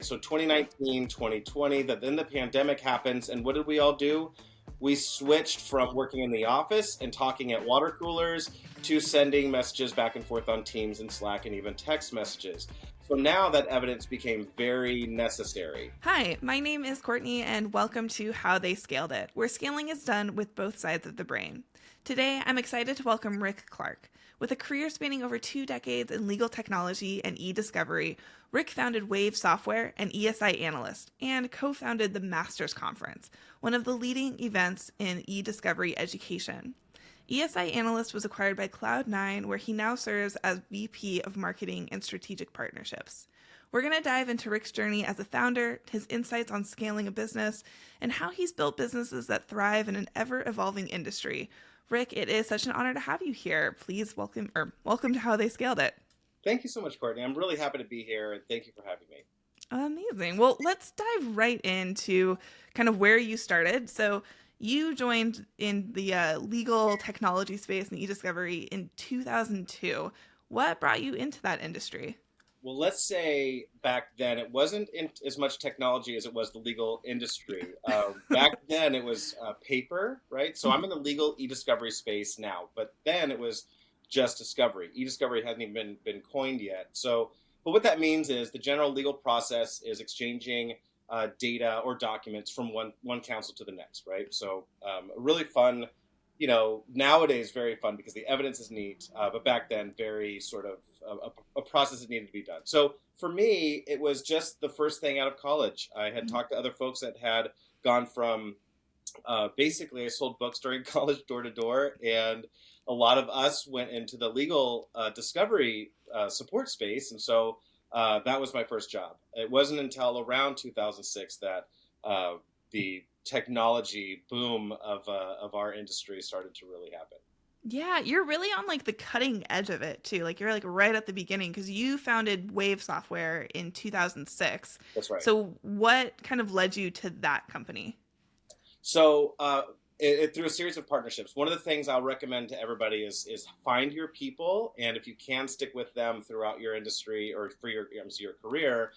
So 2019, 2020, then the pandemic happens. And what did we all do? We switched from working in the office and talking at water coolers to sending messages back and forth on Teams and Slack and even text messages. So now that evidence became very necessary. Hi, my name is Courtney, and welcome to How They Scaled It, where scaling is done with both sides of the brain. Today, I'm excited to welcome Rick Clark. With a career spanning over 2 decades in legal technology and eDiscovery, Rick founded Wave Software and ESI Analyst, and co-founded the Masters Conference, one of the leading events in eDiscovery education. ESI Analyst was acquired by CloudNine, where he now serves as VP of Marketing and Strategic Partnerships. We're going to dive into Rick's journey as a founder, his insights on scaling a business, and how he's built businesses that thrive in an ever-evolving industry. Rick, it is such an honor to have you here. Please welcome to How They Scaled It. Thank you so much, Courtney. I'm really happy to be here, and thank you for having me. Amazing. Well, let's dive right into kind of where you started. So you joined in the legal technology space and eDiscovery in 2002. What brought you into that industry? Well, let's say back then it wasn't as much technology as it was the legal industry. Back then it was paper, right? So I'm in the legal e-discovery space now, but then it was just discovery. E-discovery hasn't even been coined yet. So, but what that means is the general legal process is exchanging data or documents from one counsel to the next, right? So really fun. Nowadays very fun because the evidence is neat, but back then very sort of a process that needed to be done. So for me, it was just the first thing out of college. I had talked to other folks that had gone from basically I sold books during college door to door, and a lot of us went into the legal discovery support space, and so that was my first job. It wasn't until around 2006 that the technology boom of our industry started to really happen. Yeah, you're really on like the cutting edge of it too. Like you're like right at the beginning because you founded Wave Software in 2006. That's right. So what kind of led you to that company? So through a series of partnerships, one of the things I'll recommend to everybody is find your people, and if you can stick with them throughout your industry or for your career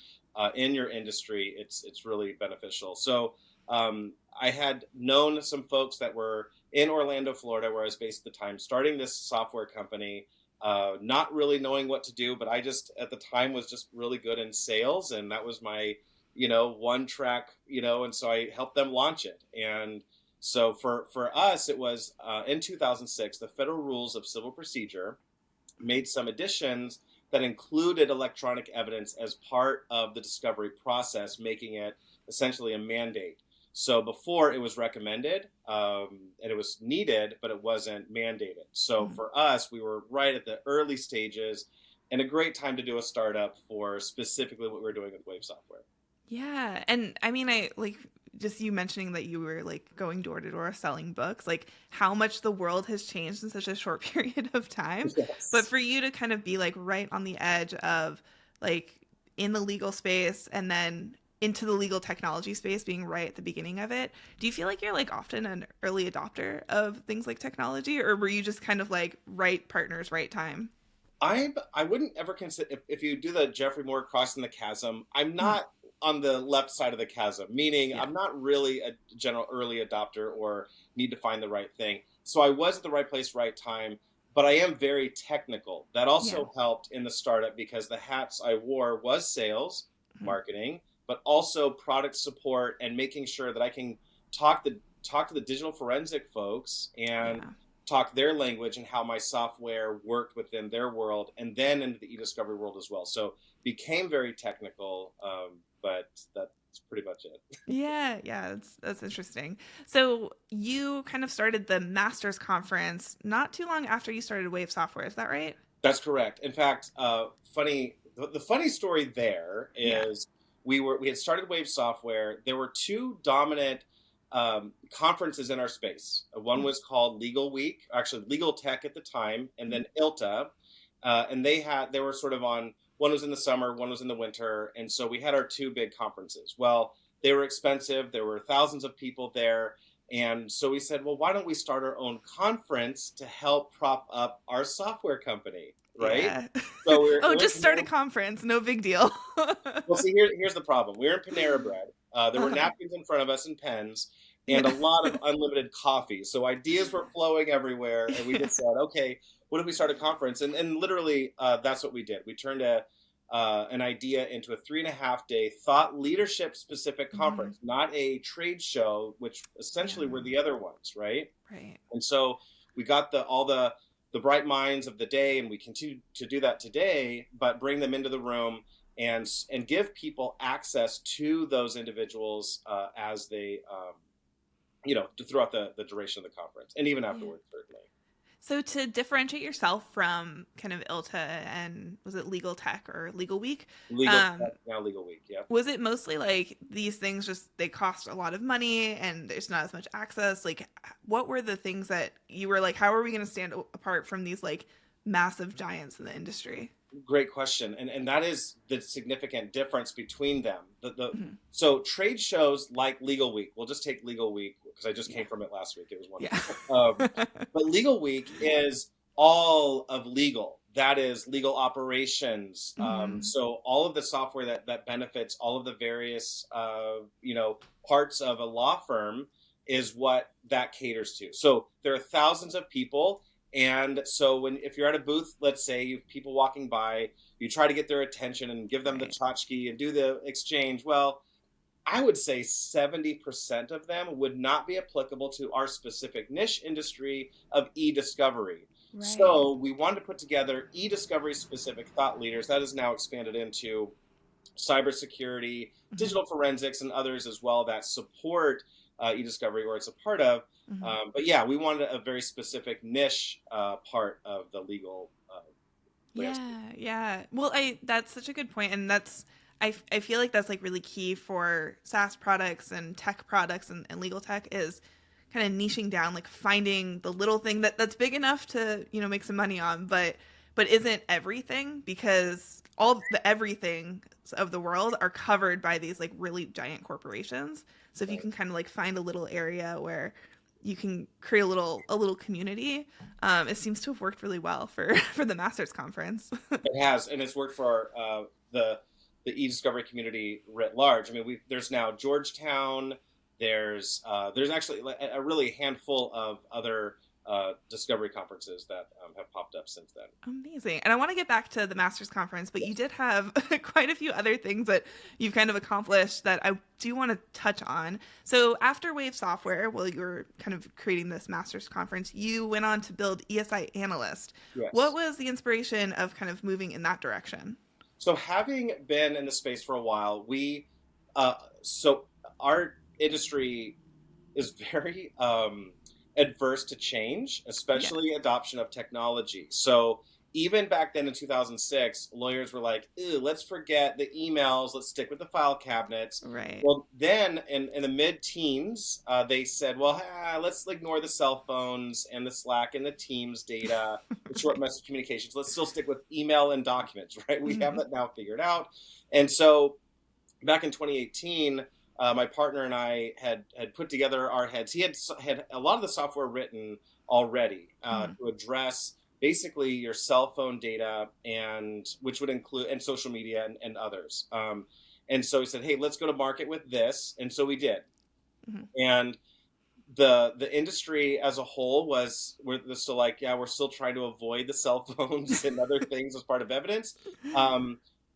in your industry, it's really beneficial. So I had known some folks that were in Orlando, Florida, where I was based at the time, starting this software company, not really knowing what to do, but I just, at the time, was just really good in sales, and that was my, one track, and so I helped them launch it. And so for us, it was in 2006, the Federal Rules of Civil Procedure made some additions that included electronic evidence as part of the discovery process, making it essentially a mandate. So before it was recommended and it was needed, but it wasn't mandated. So for us, we were right at the early stages and a great time to do a startup for specifically what we were doing with Wave Software. Yeah. And I mean, I like just you mentioning that you were like going door to door selling books, like how much the world has changed in such a short period of time. Yes. But for you to kind of be like right on the edge of like in the legal space and then into the legal technology space, being right at the beginning of it, do you feel like you're like often an early adopter of things like technology, or were you just kind of like right partners, right time? I wouldn't ever consider, if you do the Jeffrey Moore crossing the chasm, I'm not on the left side of the chasm, meaning Yeah. I'm not really a general early adopter or need to find the right thing. So I was at the right place, right time, but I am very technical. That also helped in the startup because the hats I wore was sales, marketing, but also product support and making sure that I can talk to the digital forensic folks and talk their language and how my software worked within their world, and then into the eDiscovery world as well. So became very technical, but that's pretty much it. Yeah, that's interesting. So you kind of started the Masters Conference not too long after you started Wave Software, is that right? That's correct. In fact, the funny story there is we had started Wave Software. There were two dominant conferences in our space. One was called Legal Week, actually Legal Tech at the time, and then ILTA, and they were sort of on. One was in the summer, one was in the winter, and so we had our two big conferences. Well, they were expensive. There were thousands of people there, and so we said, well, why don't we start our own conference to help prop up our software company? right? Yeah. So Oh, we're in just start a Panera. conference. No big deal. Well, see, here's the problem. We're in Panera Bread. There were Uh-huh. napkins in front of us and pens, and Yeah. a lot of unlimited coffee. So ideas were flowing everywhere, and we just said, okay, what if we start a conference? And literally, that's what we did. We turned an idea into a 3.5 day thought leadership specific Hmm. conference, not a trade show, which Yeah. essentially were the other ones, right? Right. And so we got all the bright minds of the day, and we continue to do that today, but bring them into the room and give people access to those individuals as they throughout the duration of the conference and even Yeah. afterwards, certainly. So to differentiate yourself from kind of ILTA and was it Legal Tech or Legal Week? Legal Um, now legal week, yeah. was it mostly like these things just they cost a lot of money and there's not as much access? Like what were the things that you were like, how are we going to stand apart from these like massive giants in the industry? Great question, and that is the significant difference between them. Mhm. So trade shows like Legal Week, we'll just take Legal Week because I just Yeah. came from it last week. It was Yeah. wonderful. But Legal Week is all of legal. That is legal operations. Hmm. So all of the software that benefits all of the various parts of a law firm is what that caters to. So there are thousands of people, and so if you're at a booth, let's say you have people walking by, you try to get their attention and give them the Right. tchotchke and do the exchange. Well, I would say 70% of them would not be applicable to our specific niche industry of e-discovery. Right. So we wanted to put together e-discovery specific thought leaders. That is now expanded into cybersecurity, Hmm. digital forensics, and others as well that support eDiscovery or it's a part of. Hmm. But yeah, we wanted a very specific niche part of the legal landscape. Yeah, yeah. Well, I that's such a good point, and I feel like that's like really key for SaaS products and tech products and legal tech is kind of niching down, like finding the little thing that's big enough to make some money on, but isn't everything because all the everything of the world are covered by these like really giant corporations. So if you Right. can kind of like find a little area where you can create a little community. It seems to have worked really well for for the Masters conference. It has, and it's worked for the e-discovery community writ large. I mean, there's now Georgetown. There's actually a really handful of other discovery conferences that have popped up since then. Amazing. And I want to get back to the Masters conference, but you Yes. did have quite a few other things that you've kind of accomplished that I do want to touch on. So after Wave Software, while you were kind of creating this Masters conference, you went on to build ESI Analyst. What Yes. was the inspiration of kind of moving in that direction? So having been in the space for a while, uh, so our industry is very adverse to change, Yeah. especially adoption of technology. So even back then in 2006, lawyers were like, ew, let's forget the emails, let's stick with the file cabinets. Right. Well, then in the mid teens, they said, well, let's ignore the cell phones and the Slack and the Teams data, the short Right. message communications. Let's still stick with email and documents, right? We have Hmm. that now figured out. And so back in 2018, my partner and I had put together our heads. He had a lot of the software written already Hmm. to address basically your cell phone data and which would include and social media and others. And so he said, "Hey, let's go to market with this," and so we did. Hmm. And the industry as a whole we're still like, yeah, we're still trying to avoid the cell phones and other things as part of evidence.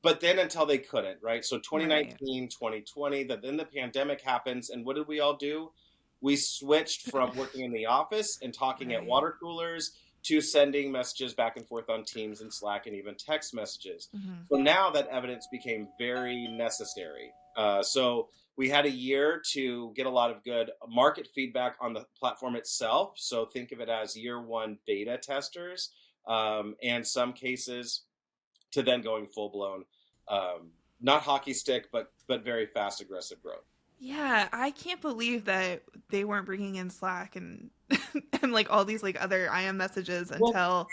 But then until they couldn't, right? So Right. 2019, 2020, then the pandemic happens, and what did we all do? We switched from working in the office and talking at Right. water coolers to sending messages back and forth on Teams and Slack and even text messages. Hmm. So now that evidence became very necessary. So we had a year to get a lot of good market feedback on the platform itself. So think of it as year one beta testers, and some cases to then going full blown, not hockey stick, but very fast, aggressive growth. Yeah, I can't believe that they weren't bringing in Slack and and like all these like other IM messages Well, until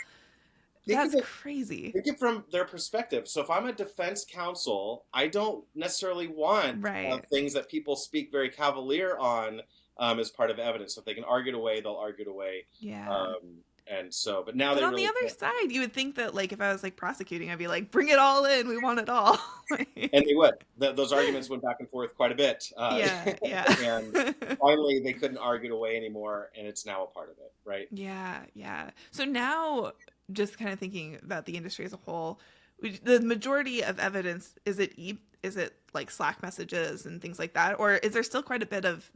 think of that's it crazy. think it from their perspective. So if I'm a defense counsel, I don't necessarily want Right. things that people speak very cavalier on as part of evidence. So if they can argue it away, they'll argue it away. Yeah. Um, And so, but now But they on the really other can't. side, you would think that, like, if I was like prosecuting, I'd be like, bring it all in. We want it all. And they would. Those arguments went back and forth quite a bit. Yeah, yeah. And finally, they couldn't argue it away anymore, and it's now a part of it, right? Yeah, yeah. So now, just kind of thinking about the industry as a whole, the majority of evidence, is it like Slack messages and things like that, or is there still quite a bit of,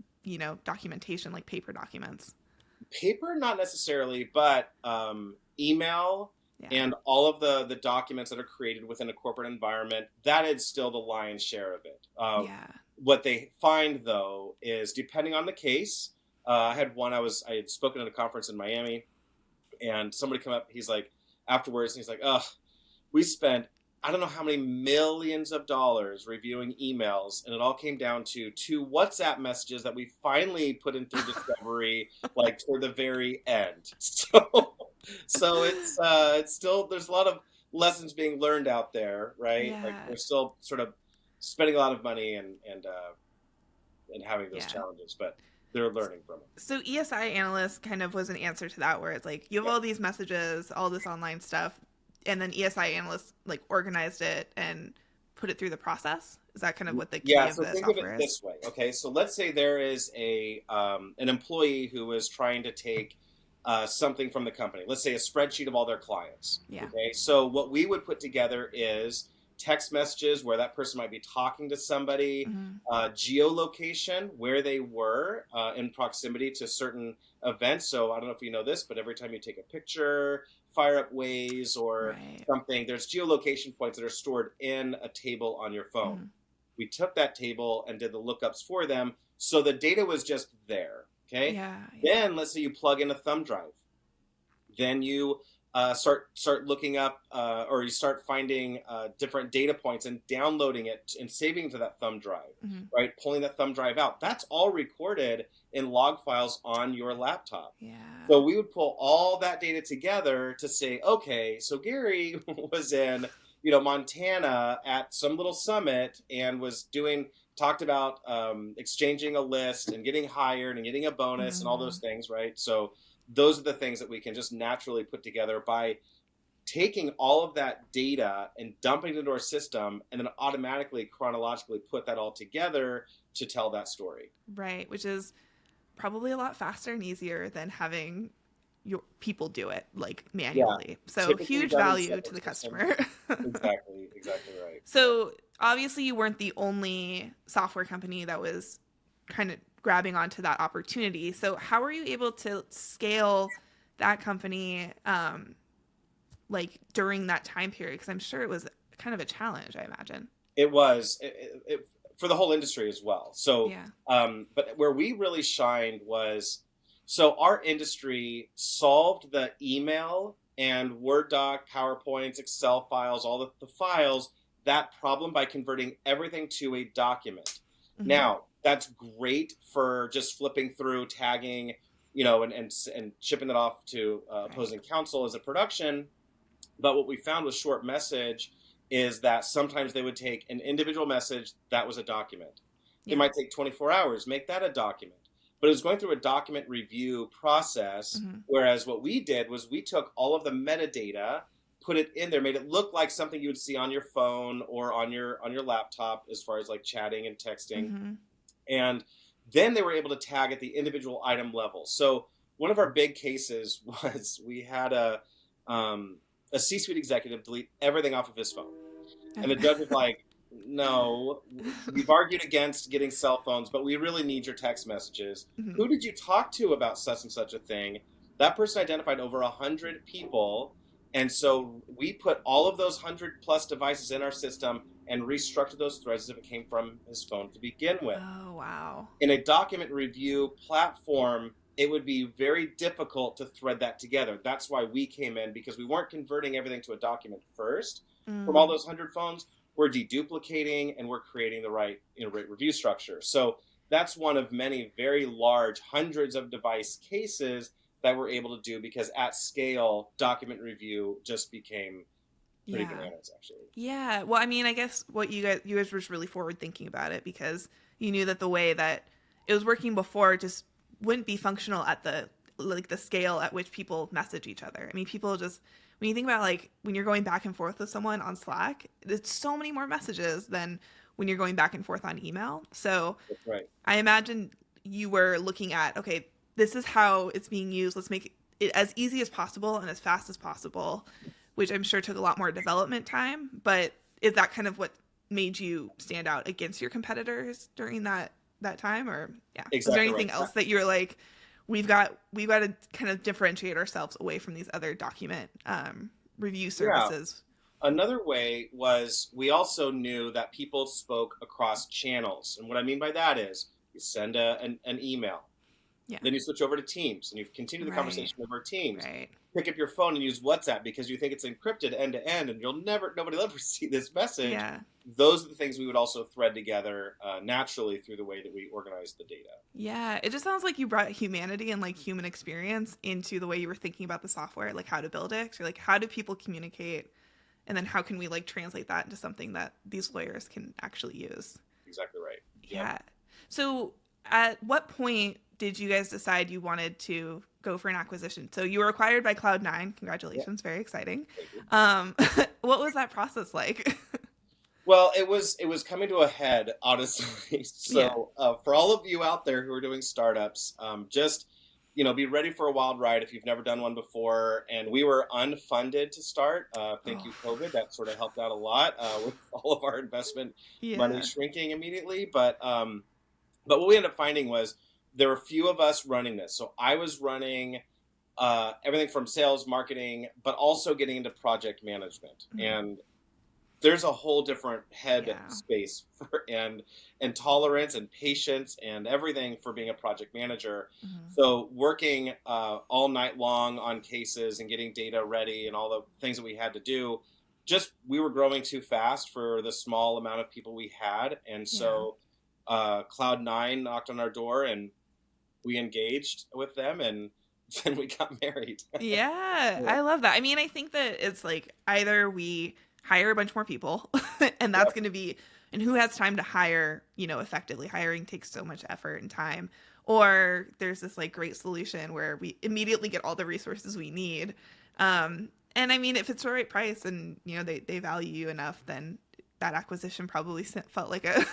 documentation, like paper documents? Paper, not necessarily, but email Yeah, and all of the documents that are created within a corporate environment, that is still the lion's share of it. yeah. What they find, though, is depending on the case. I had one. I had spoken at a conference in Miami, and somebody come up. He's like, afterwards, and he's like, "Ugh, we spent I don't know how many millions of dollars reviewing emails, and it all came down to two WhatsApp messages that we finally put in through Discovery, like for the very end." So it's still there's a lot of lessons being learned out there, right? Like Yeah, we're still sort of spending a lot of money and having those yeah. challenges, but they're learning from it. So ESI Analyst kind of was an answer to that, where it's like you have Yeah. all these messages, all this online stuff, and then ESI Analyst like organized it and put it through the process. Is that kind of what the key Yeah, of so the think of it software is? this way. Okay, so let's say there is an employee who is trying to take something from the company. Let's say a spreadsheet of all their clients. Yeah. Okay, so what we would put together is text messages where that person might be talking to somebody, Hmm. geolocation where they were in proximity to certain events. So I don't know if you know this, but every time you take a picture, fire up Waze or Right. something, there's geolocation points that are stored in a table on your phone. Hmm. We took that table and did the lookups for them. So the data was just there. Okay. Yeah. Yeah. Then let's say you plug in a thumb drive. Then you start looking up or you start finding different data points and downloading it and saving it to that thumb drive, Hmm. right? Pulling that thumb drive out. That's all recorded in log files on your laptop. Yeah. So we would pull all that data together to say, okay, so Gary was in, Montana at some little summit and was talked about exchanging a list and getting hired and getting a bonus and all Hmm. those things, right? So those are the things that we can just naturally put together by taking all of that data and dumping it into our system and then automatically chronologically put that all together to tell that story. Right. Which is probably a lot faster and easier than having your people do it like Yeah, manually. So typically huge done in value to separate the systems. customer. Exactly right. So obviously you weren't the only software company that was kind of grabbing onto that opportunity. So how were you able to scale that company like during that time period? Because I'm sure it was kind of a challenge, I imagine. It was for the whole industry as well. So, Yeah. but where we really shined was so our industry solved the email and Word doc, PowerPoints, Excel files, all the files, that problem by converting everything to a document. Hmm. Now, that's great for just flipping through, tagging, and shipping it off to Right. opposing counsel as a production. But what we found with short message is that sometimes they would take an individual message that was a document. It Yeah. might take 24 hours, make that a document. But it was going through a document review process. Hmm. Whereas what we did was we took all of the metadata, put it in there, made it look like something you would see on your phone or on your laptop as far as like chatting and texting. Hmm. And then they were able to tag at the individual item level. So one of our big cases was we had a C-suite executive delete everything off of his phone, and the judge was like, "No, we've argued against getting cell phones, but we really need your text messages. Hmm. Who did you talk to about such and such a thing?" That person identified over 100 people, and so we put all of those 100+ devices in our system and restructured those threads as if it came from his phone to begin with. Oh, wow. In a document review platform, it would be very difficult to thread that together. That's why we came in, because we weren't converting everything to a document first from all Mm. those 100 phones. We're deduplicating and we're creating the right rate review structure. So that's one of many very large hundreds of device cases that we're able to do, because at scale, document review just became pretty Yeah. bananas, actually. Yeah. Well, I mean, I guess what you guys were just really forward thinking about it, because you knew that the way that it was working before just wouldn't be functional at the like the scale at which people message each other. I mean, people just, when you think about like when you're going back and forth with someone on Slack, it's so many more messages than when you're going back and forth on email. So That's right. I imagine you were looking at, okay, this is how it's being used. Let's make it as easy as possible and as fast as possible, which I'm sure took a lot more development time. But is that kind of what made you stand out against your competitors during that time? Or yeah, Exactly was there right. anything else that you were like, we've got to kind of differentiate ourselves away from these other document review services? Another way was we also knew that people spoke across channels. And what I mean by that is you send an email. Yeah. Then you switch over to Teams and you continue the Right. conversation over Teams. Right. Pick up your phone and use WhatsApp because you think it's encrypted end to end and nobody will ever see this message. Yeah. Those are the things we would also thread together naturally through the way that we organize the data. Yeah, it just sounds like you brought humanity and like human experience into the way you were thinking about the software, like how to build it. So like, how do people communicate? And then how can we like translate that into something that these lawyers can actually use? Exactly right. Yeah. Yep. So at what point did you guys decide you wanted to go for an acquisition? So you were acquired by CloudNine. Congratulations. Very exciting. What was that process like? Well, it was coming to a head, honestly. So for all of you out there who are doing startups, just be ready for a wild ride if you've never done one before. And we were unfunded to start. Thank you, COVID. That sort of helped out a lot with all of our investment money shrinking immediately. But what we ended up finding was there were a few of us running this. So I was running everything from sales, marketing, but also getting into project management. Mm-hmm. And there's a whole different head space and tolerance and patience and everything for being a project manager. Mm-hmm. So working all night long on cases and getting data ready and all the things that we had to do, we were growing too fast for the small amount of people we had. And so CloudNine knocked on our door and we engaged with them and then we got married. I love that. I mean, I think that it's like either we hire a bunch more people and that's going to be, and who has time to hire, effectively. Hiring takes so much effort and time. Or there's this like great solution where we immediately get all the resources we need. And I mean, if it's the right price and, they value you enough, then that acquisition probably felt like a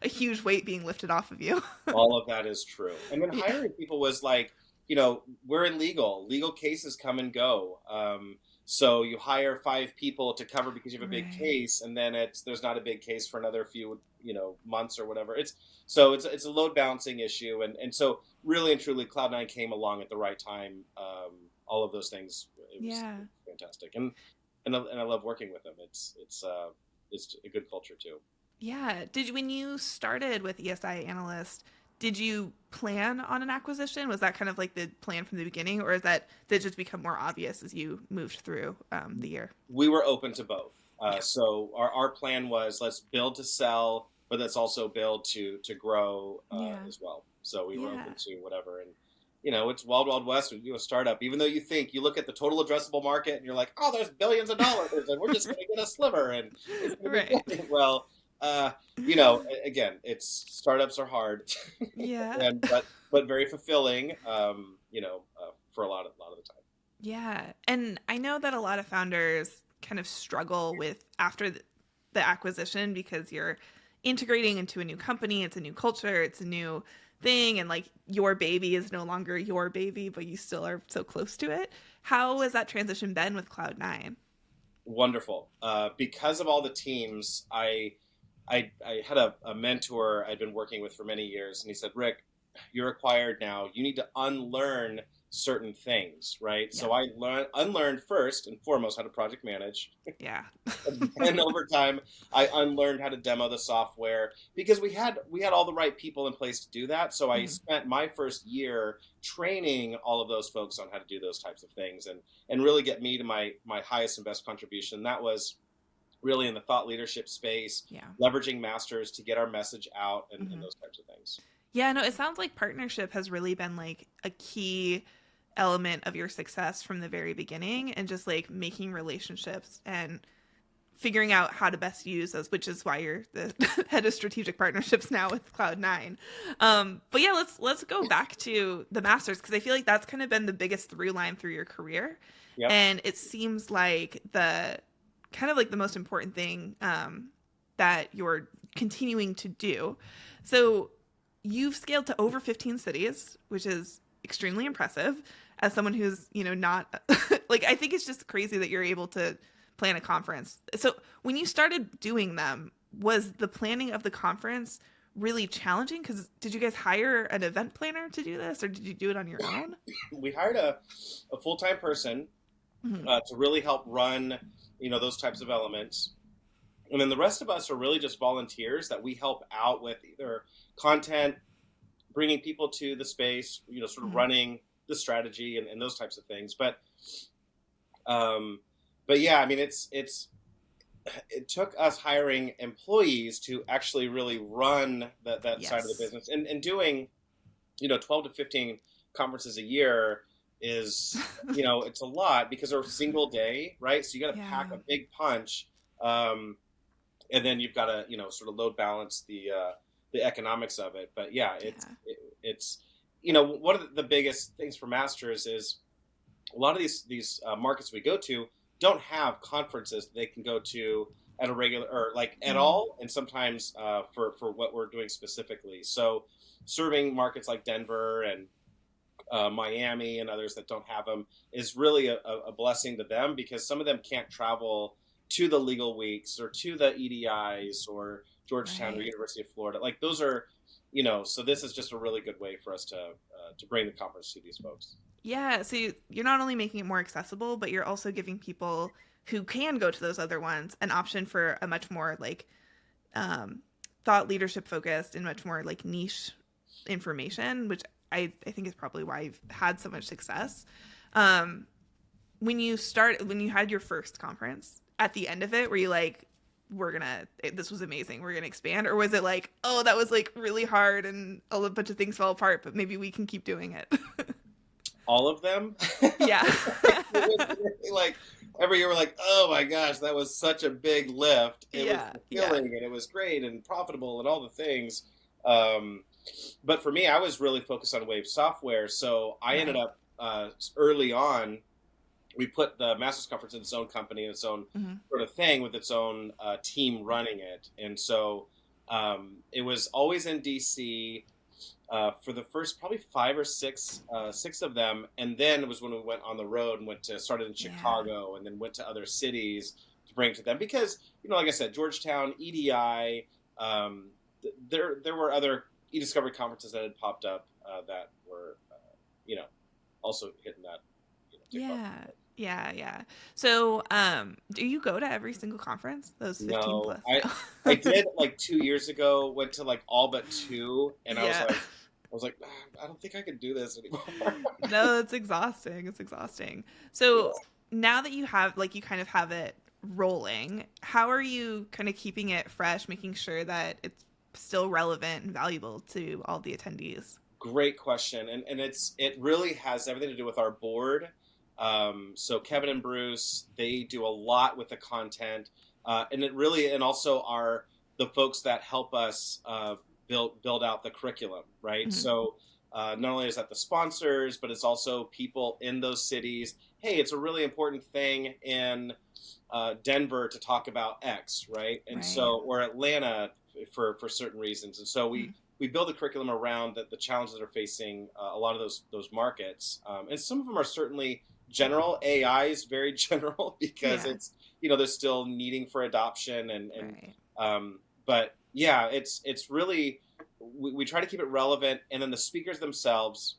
huge weight being lifted off of you. All of that is true. And then hiring people was like, we're in legal cases come and go. So you hire 5 people to cover because you have a big case, and then there's not a big case for another few months or whatever. It's a load balancing issue, and so really and truly, CloudNine came along at the right time. All of those things, it was fantastic, and I love working with them. It's a good culture too. Yeah. When you started with ESI Analyst, did you plan on an acquisition? Was that kind of like the plan from the beginning, or did it just become more obvious as you moved through the year? We were open to both. So our plan was let's build to sell, but let's also build to grow as well. So we were open to whatever. And, it's wild, wild west when you do a startup. Even though you look at the total addressable market and you're like, oh, there's billions of dollars and we're just going to get a sliver. And it's gonna be great. Well, again, startups are hard, but very fulfilling, for a lot of the time. Yeah. And I know that a lot of founders kind of struggle with after the acquisition because you're integrating into a new company. It's a new culture. It's a new thing. And like your baby is no longer your baby, but you still are so close to it. How has that transition been with CloudNine? Wonderful. Because of all the teams, I had a mentor I'd been working with for many years, and he said, Rick, you're acquired now. You need to unlearn certain things, right? Yeah. So I unlearned first and foremost how to project manage. Yeah. And over time, I unlearned how to demo the software because we had all the right people in place to do that. So I spent my first year training all of those folks on how to do those types of things and really get me to my highest and best contribution. That was really in the thought leadership space, leveraging masters to get our message out and those types of things. Yeah, no, it sounds like partnership has really been like a key element of your success from the very beginning, and just like making relationships and figuring out how to best use those, which is why you're the head of strategic partnerships now with CloudNine. But yeah, let's go back to the masters, because I feel like that's kind of been the biggest through line through your career. Yep. And it seems like the kind of like the most important thing that you're continuing to do. So you've scaled to over 15 cities, which is extremely impressive as someone who's, not like, I think it's just crazy that you're able to plan a conference. So when you started doing them, was the planning of the conference really challenging? Because did you guys hire an event planner to do this, or did you do it on your own? We hired a full-time person to really help run, those types of elements. And then the rest of us are really just volunteers that we help out with either content, bringing people to the space, sort of running the strategy and those types of things. But yeah, I mean, it took us hiring employees to actually really run that side of the business, and doing, 12 to 15 conferences a year is, it's a lot because they're a single day, right? So you got to pack a big punch. And then you've got to, sort of load balance the economics of it. But yeah, it's one of the biggest things for masters is a lot of these markets we go to don't have conferences that they can go to at a regular or like at all, and sometimes for what we're doing specifically. So serving markets like Denver and Miami and others that don't have them is really a blessing to them, because some of them can't travel to the legal weeks or to the EDIs or Georgetown or University of Florida. Like those are, so this is just a really good way for us to bring the conference to these folks. Yeah, so you're not only making it more accessible, but you're also giving people who can go to those other ones an option for a much more like thought leadership focused and much more like niche information, which I think is probably why you've had so much success. When you had your first conference, at the end of it, were you like, this was amazing, we're gonna expand? Or was it like, oh, that was like really hard and a bunch of things fell apart, but maybe we can keep doing it? All of them. Yeah. Like every year we're like, oh my gosh, that was such a big lift. It was fulfilling and it was great and profitable and all the things. But for me, I was really focused on Wave software. So I ended up early on, we put the Masters Conference in its own company, its own sort of thing, with its own team running it. And so it was always in DC for the first probably 5 or 6 of them. And then it was when we went on the road and started in Chicago and then went to other cities to bring to them. Because, like I said, Georgetown, EDI, there were other eDiscovery conferences that had popped up that were, also hitting that. Yeah. So, do you go to every single conference? Those 15 plus? I did like 2 years ago. Went to like all but 2, and I was like, I don't think I can do this anymore. No, it's exhausting. It's exhausting. So now that you have you kind of have it rolling, how are you kind of keeping it fresh, making sure that it's still relevant and valuable to all the attendees? Great question, and it really has everything to do with our board. So Kevin and Bruce, they do a lot with the content, and also are the folks that help us build out the curriculum, right? Mm-hmm. So not only is that the sponsors, but it's also people in those cities. Hey, it's a really important thing in Denver to talk about X, right? And so, or Atlanta for certain reasons. And so we build a curriculum around the challenges that are facing a lot of those markets. And some of them are certainly general. AI is very general because it's, they're still needing for adoption but yeah, it's really, we try to keep it relevant. And then the speakers themselves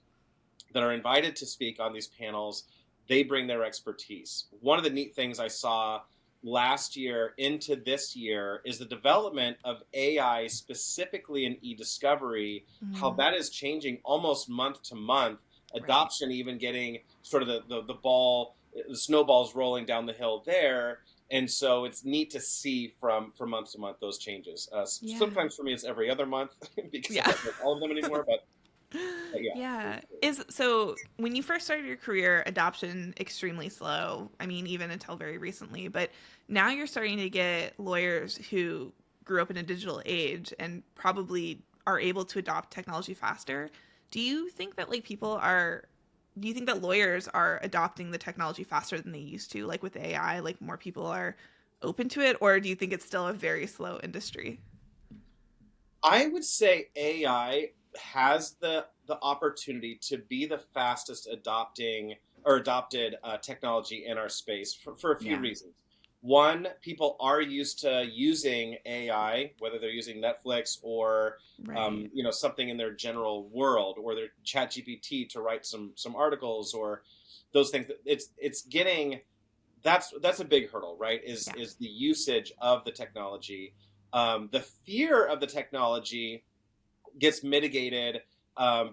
that are invited to speak on these panels, they bring their expertise. One of the neat things I saw last year into this year is the development of AI specifically in eDiscovery, how that is changing almost month to month. Adoption even getting sort of the snowballs rolling down the hill there. And so it's neat to see from month to month those changes. Sometimes for me it's every other month because I don't like all of them anymore, but so when you first started your career, adoption extremely slow. I mean, even until very recently. But now you're starting to get lawyers who grew up in a digital age and probably are able to adopt technology faster. Do you think that do you think that lawyers are adopting the technology faster than they used to, like with AI, like more people are open to it, or do you think it's still a very slow industry? I would say AI has the opportunity to be the fastest adopted technology in our space for a few Yeah. reasons. One, people are used to using AI, whether they're using Netflix or Right. something in their general world, or their Chat GPT to write some articles or those things. It's getting that's a big hurdle, right? Is Yeah. is the usage of the technology. The fear of the technology gets mitigated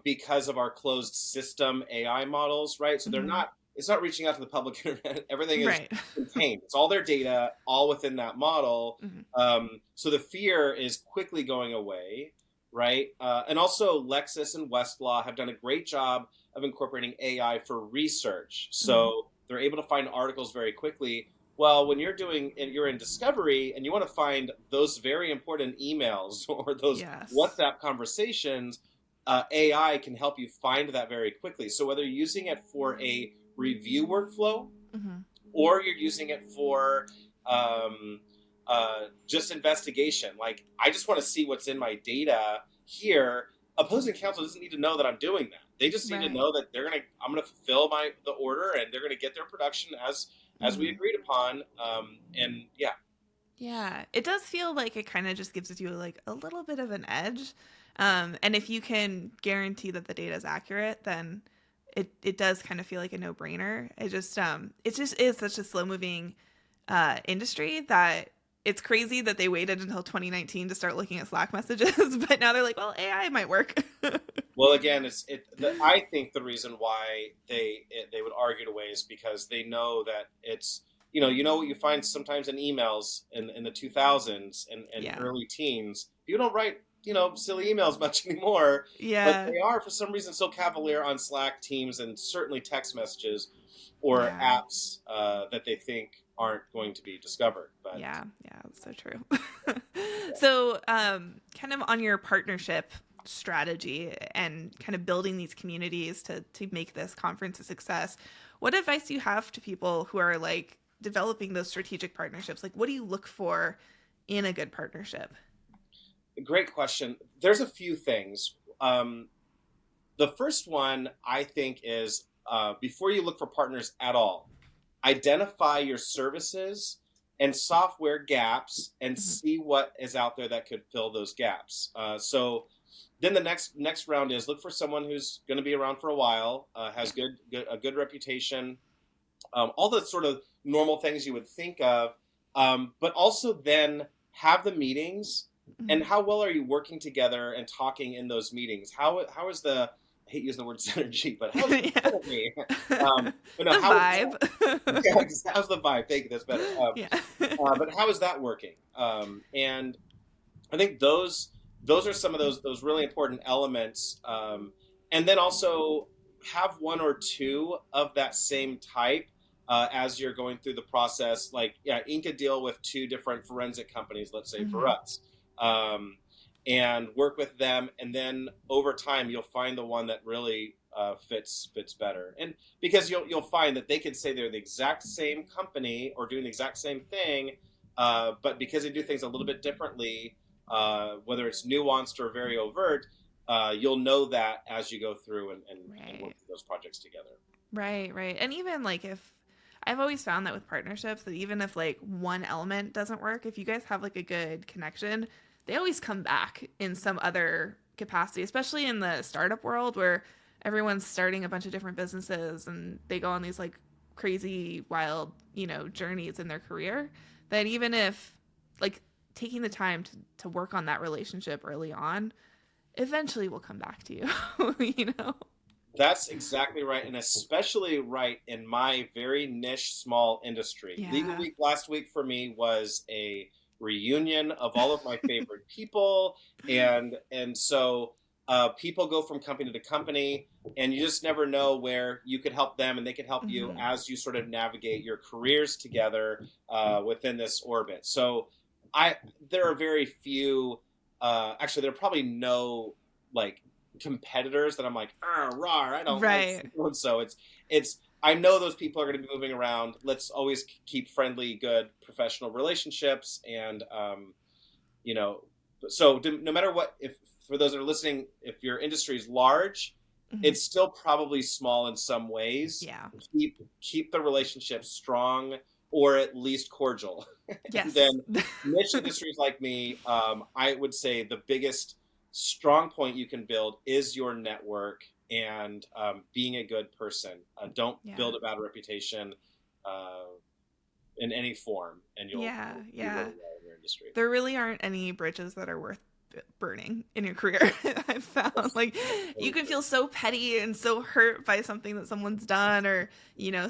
because of our closed system AI models, right? So they're Hmm. not. It's not reaching out to the public internet. Everything is Right. contained. It's all their data, all within that model. Hmm. So the fear is quickly going away, right? And also, Lexis and Westlaw have done a great job of incorporating AI for research. Hmm. So they're able to find articles very quickly. Well, when you're in Discovery and you want to find those very important emails or those Yes. WhatsApp conversations, AI can help you find that very quickly. So whether you're using it for a review workflow Hmm. or you're using it for um, just investigation, like I just want to see what's in my data here. Opposing counsel doesn't need to know that I'm doing that. They just need to Right. know that I'm gonna fulfill the order and they're gonna get their production as we Hmm. agreed upon. And yeah, Yeah, it does feel like it kind of just gives you like a little bit of an edge. And if you can guarantee that the data is accurate, then it does kind of feel like a no-brainer. It just is such a slow-moving industry that it's crazy that they waited until 2019 to start looking at Slack messages, but now they're like, well, AI might work. well, again, I think the reason why they would argue it away is because they know that it's what you find sometimes in emails in the 2000s and Yeah. early teens. People don't write silly emails much anymore, but Yeah. they are for some reason so cavalier on Slack, Teams, and certainly text messages or Yeah. apps that they think aren't going to be discovered. But Yeah, yeah, that's so true. So, kind of on your partnership strategy and kind of building these communities to make this conference a success, what advice do you have to people who are like developing those strategic partnerships? Like, what do you look for in a good partnership? great question. There's a few things. The first one I think is before you look for partners at all, identify your services and software gaps and Hmm. see what is out there that could fill those gaps. So then the next round is look for someone who's going to be around for a while, has Yeah. a good reputation, all the sort of normal things you would think of, but also then have the meetings. Hmm. And how well are you working together and talking in those meetings? How is the I hate using the word synergy, but how's the Yeah. synergy? But no, The vibe. yeah, how's the vibe? Thank you, that's better. Yeah. But how is that working? And I think those are some of those really important elements. And then also have one or two of that same type as you're going through the process. Like, yeah, Inca deal with two different forensic companies, let's say for Hmm. us, um, and work with them. And then over time, you'll find the one that really fits better. And because you'll find that they could say they're the exact same company or doing the exact same thing, but because they do things a little bit differently, whether it's nuanced or very overt, you'll know that as you go through and work Right. through those projects together. Right, right. And even like if I've always found that with partnerships that even if like one element doesn't work, if you guys have like a good connection, they always come back in some other capacity, especially in the startup world where everyone's starting a bunch of different businesses and they go on these like crazy wild, journeys in their career. That even if like taking the time to work on that relationship early on, eventually will come back to you, you know? That's exactly right, and especially right in my very niche, small industry. Legal Yeah. Week last week for me was a reunion of all of my favorite people, and so people go from company to company, and you just never know where you could help them and they could help you Mm-hmm. as you sort of navigate your careers together within this orbit. So there are very few, actually, there are probably no like competitors that I'm like, rawr, I don't like Right. so and so. It's I know those people are going to be moving around. Let's always keep friendly, good, professional relationships, and you know, so no matter what, if for those that are listening, if your industry is large, Mm-hmm. it's still probably small in some ways. Yeah. Keep the relationship strong or at least cordial. And Yes. then niche industries like me, I would say the biggest strong point you can build is your network and being a good person. Don't Yeah. build a bad reputation uh, in any form, and Yeah. you'll do Yeah. really well in your industry. There really aren't any bridges that are worth burning in your career. I've found That's, like that's you really can true. feel so petty and so hurt by something that someone's done, or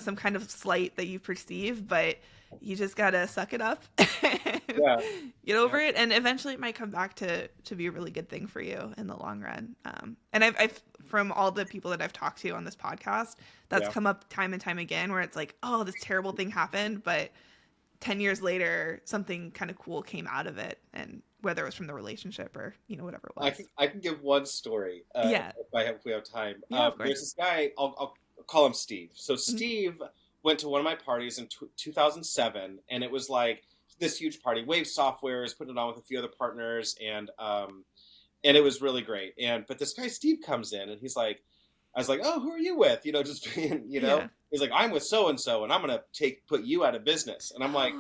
some kind of slight that you perceive, but you just gotta suck it up and Yeah, get yeah, over it, and eventually it might come back to be a really good thing for you in the long run. And I've from all the people that I've talked to on this podcast, that's yeah. come up time and time again, where it's like, oh, this terrible thing happened, but 10 years later something kind of cool came out of it, and whether it was from the relationship or whatever it was. I can give one story Yeah. if we have time. Yeah, of There's course. this guy. I'll call him Steve. So Mhm. Steve went to one of my parties in 2007, and it was like this huge party. Wave Software is putting it on with a few other partners, and it was really great. But this guy Steve comes in, and he's like, I was like, oh, who are you with? Just being, Yeah. He's like, I'm with so and so, and I'm gonna put you out of business. And I'm like,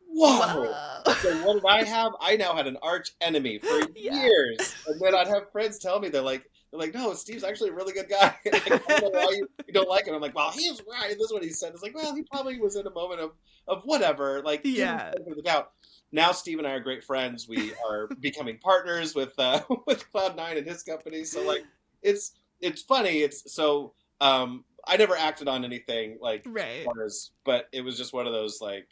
whoa. Whoa. So what did I have? I now had an arch enemy for Yeah. years, and then I'd have friends tell me no, Steve's actually a really good guy. Like, I don't know why you don't like him. I'm like, well, he's right. This is what he said. It's like, well, he probably was in a moment of whatever. Like, give him the Yeah. benefit of the doubt. Now Steve and I are great friends. We are becoming partners with with CloudNine and his company. So like, it's funny. It's so I never acted on anything like Right. but it was just one of those like.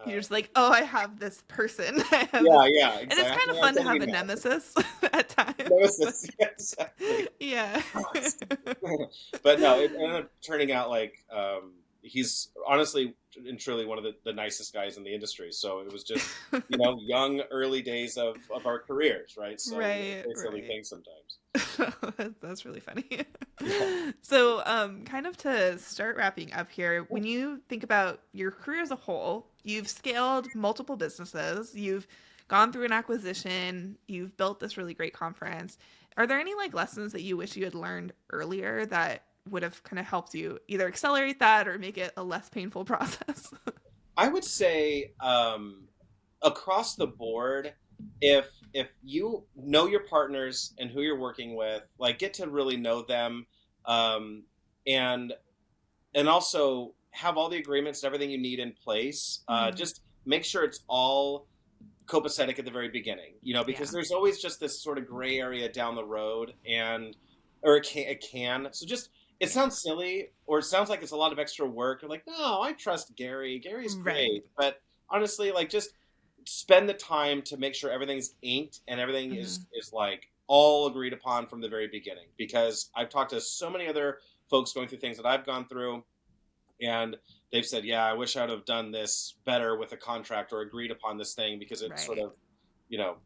You're just like, oh, I have this person. I have this. Yeah, And it's kind of exactly. fun to have a nemesis at times. Nemesis, yeah, exactly. Yeah. But no, it ended up turning out like he's honestly and truly one of the nicest guys in the industry. So it was just young early days of our careers, right? So Right, say silly right. things sometimes. That's really funny. Yeah. So, kind of to start wrapping up here, when you think about your career as a whole, you've scaled multiple businesses, you've gone through an acquisition, you've built this really great conference. Are there any like lessons that you wish you had learned earlier that would have kind of helped you either accelerate that or make it a less painful process? I would say across the board, if you know your partners and who you're working with, like get to really know them, and also have all the agreements and everything you need in place. Mhm. Just make sure it's all copacetic at the very beginning, because Yeah. there's always just this sort of gray area down the road, or it can. So just it sounds silly, or it sounds like it's a lot of extra work. You're like, no, I trust Gary. Gary's Right. great, but honestly, like just spend the time to make sure everything's inked and everything Mhm. is like all agreed upon from the very beginning. Because I've talked to so many other folks going through things that I've gone through, and they've said, yeah, I wish I would have done this better with a contract or agreed upon this thing, because it's sort Right. of you know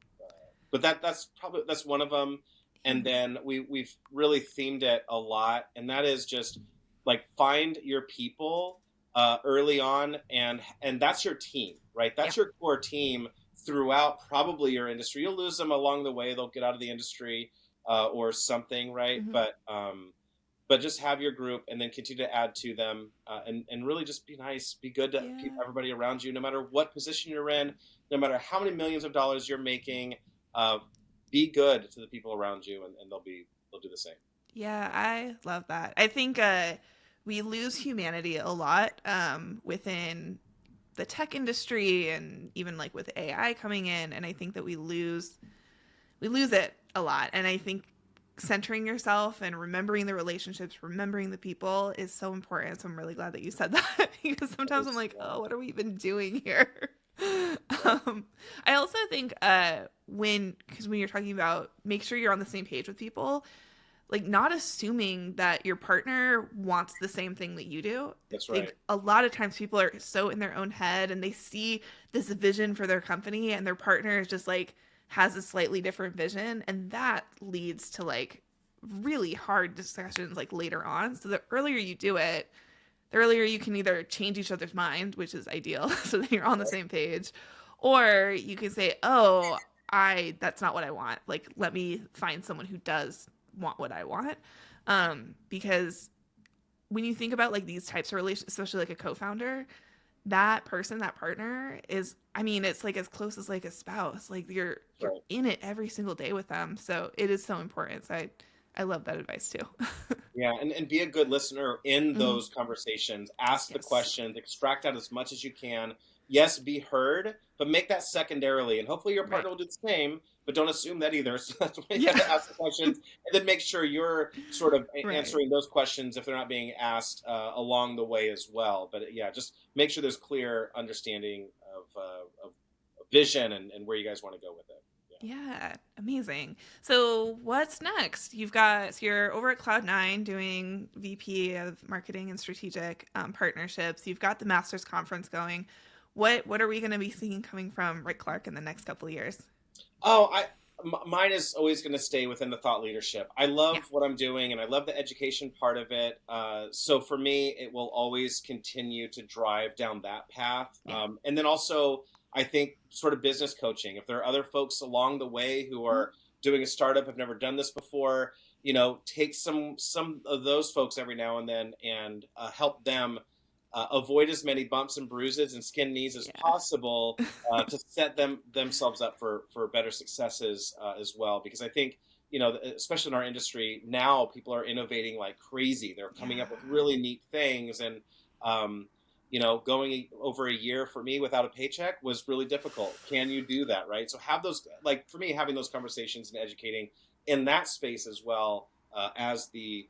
but that's one of them. And then we've really themed it a lot, and that is just like find your people early on, and that's your team, right? Yeah. That's your core team throughout probably your industry. You'll lose them along the way, they'll get out of the industry or something, right? Mhm. But just have your group and then continue to add to them, and really just be nice, be good to Yeah. everybody around you, no matter what position you're in, no matter how many millions of dollars you're making. Be good to the people around you, and they'll do the same. Yeah, I love that. I think we lose humanity a lot within the tech industry, and even like with AI coming in, and I think that we lose it a lot. And I think centering yourself and remembering the relationships, remembering the people is so important. So I'm really glad that you said that because sometimes I'm like, oh, what are we even doing here? I also think because when you're talking about make sure you're on the same page with people, like not assuming that your partner wants the same thing that you do. I That's right. think a lot of times people are so in their own head and they see this vision for their company and their partner is just like has a slightly different vision, and that leads to like really hard discussions like later on. So the earlier you do it, the earlier you can either change each other's mind, which is ideal, so that you're on the same page, or you can say, "Oh, I that's not what I want. Like, let me find someone who does want what I want." Because when you think about like these types of relations, especially like a co-founder, that person, that partner is, I mean, it's like as close as like a spouse. Like you're Right. in it every single day with them, so it is so important. So I love that advice too. Yeah, and be a good listener in Mhm. those conversations. Ask the Yes. questions, extract out as much as you can. Yes, be heard, but make that secondarily. And hopefully your Right. partner will do the same, but don't assume that either. So that's why you Yeah. got to ask the questions and then make sure you're sort of Right. answering those questions if they're not being asked along the way as well. But yeah, just make sure there's clear understanding of vision and where you guys want to go with it. Yeah. Yeah, amazing. So what's next? So you're over at CloudNine doing VP of Marketing and Strategic Partnerships. You've got the Masters Conference going. What are we going to be seeing coming from Rick Clark in the next couple of years? Oh, mine is always going to stay within the thought leadership. I Yeah, love what I'm doing, and I love the education part of it. So for me, it will always continue to drive down that path. yeah. And then also, I think sort of business coaching. If there are other folks along the way who Mhm. are doing a startup, have never done this before, take some of those folks every now and then and help them avoid as many bumps and bruises and skin knees as Yeah. possible to set themselves up for better successes as well. Because I think especially in our industry now, people are innovating like crazy. They're coming Yeah. up with really neat things, and um, going over a year for me without a paycheck was really difficult. Can you do that, right? So have those, like for me, having those conversations and educating in that space as well as the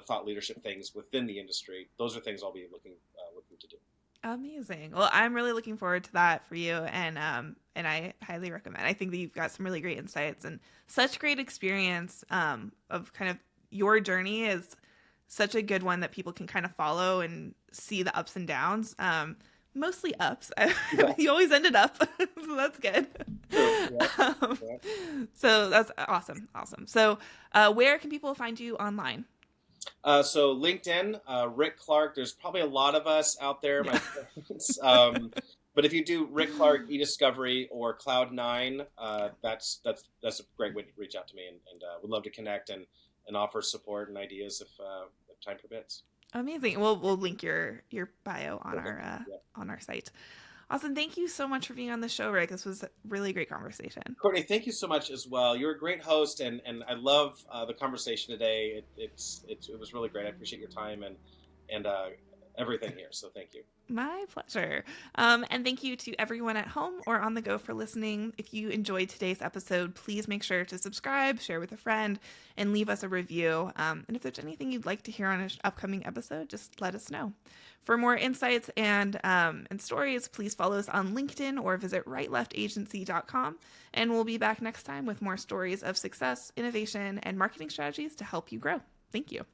thought leadership things within the industry. Those are things I'll be looking to do. Amazing. Well, I'm really looking forward to that for you, and I highly recommend. I think that you've got some really great insights and such great experience of kind of your journey is such a good one that people can kind of follow and see the ups and downs. Mostly ups. Yeah, You always ended up, so that's good. true. Yeah, Um, yeah. so that's awesome, awesome. So, where can people find you online? So LinkedIn, Rick Clark. There's probably a lot of us out there, my Yeah. friends. But if you do Rick Clark, eDiscovery, or Cloud9, that's a great way to reach out to me, and would love to connect and offer support and ideas if time permits. Amazing. We'll link your bio Perfect. Yeah. on our site. Awesome. Thank you so much for being on the show, Rick. This was a really great conversation. Courtney, thank you so much as well. You're a great host, and I love the conversation today. It was really great. I appreciate your time and everything here. So thank you. My pleasure. And thank you to everyone at home or on the go for listening. If you enjoyed today's episode, please make sure to subscribe, share with a friend, and leave us a review. And if there's anything you'd like to hear on an upcoming episode, just let us know. For more insights and stories, please follow us on LinkedIn or visit rightleftagency.com. And we'll be back next time with more stories of success, innovation, and marketing strategies to help you grow. Thank you.